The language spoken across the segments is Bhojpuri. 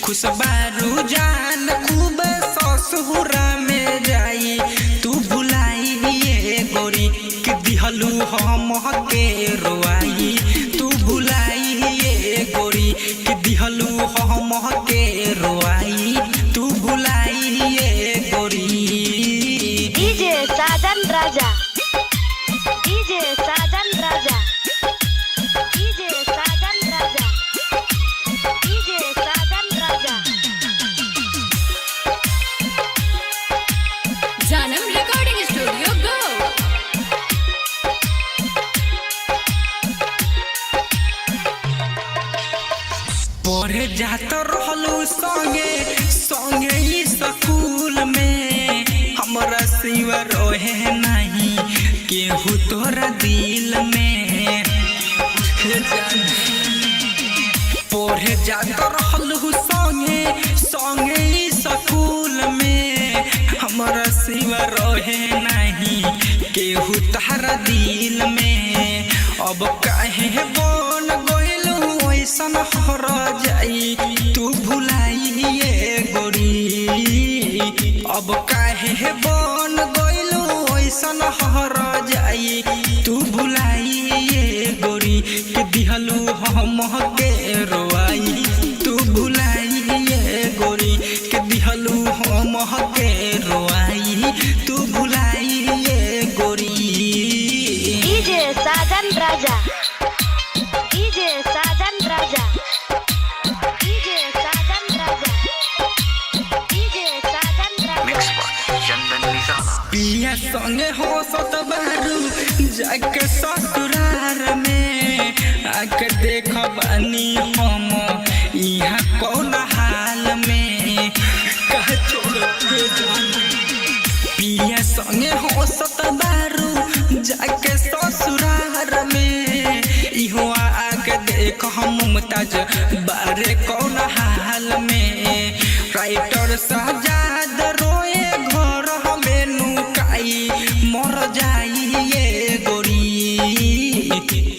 खुशबारू जान खूब ससुरा में जाई तू भुलाई ये गोरी कि दिहलू हम के रोआई तू भुलाई ये गोरी कि दिहलू हम के रोआई तू भुलाई ये गोरी। डीजे साजन राजा, डीजे साजन राजा, डीजे साजन राजा, डीजे साजन राजा। जानम रिकॉर्डिंग स्टूडियो गो। पढ़े जात रहलू संगे संगे स्कूल में हमरा सिवा रहे नहीं केहू तोरा दिल में। पढ़े जात रहलू संगे संगे स्कूल में हमरा सिवा रहे नहीं केहू तारा दिल में। अब काहे बन गइलू ऐसन हर जाई तू भुलाई ये गोरी। अब काहे बन गइलू ऐसन हर जाई तू भुलाई ये गोरी कि दिहलू हम के रोआई तू भुलाई ये गोरी कि दिहलू हम के रोआई तू भुलाई ये गोरी। डीजे साजन राजा, डीजे साजन राजा, डीजे साजन राजा, डीजे साजन राजा। पिया संगे हो सत बारू जाके ससुरार में आके देख बानी हम यहाँ कौन हाल में कह छोड़ के जाना। पिया संगे हो सत बारू जाके ससुरार में इहो आके देख हम मुमताज बारे कौन हाल में। राइटर सजाद रोए घर हमें नुकाई मर जाई ये गोरी।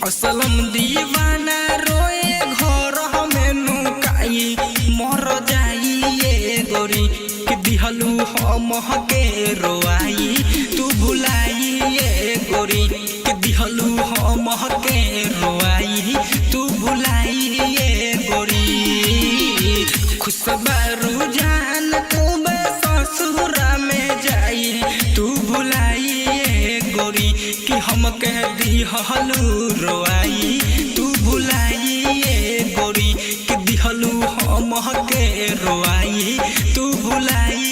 असलम दीवाना रोए घर हमें नुकाई मर जाई ये गोरी कि दिहलू हम के रोआई तू भुलाई ये गोरी कि दिहलू हम के रोआई तू भुलाई ये गोरी। खुशबारू जान खूब ससुरा में जाई तू भुलाई ये गोरी कि हम कह दिहलू रोआई तू भुलाई ये गोरी कि दिहलू हम के रोआई तू भुलाई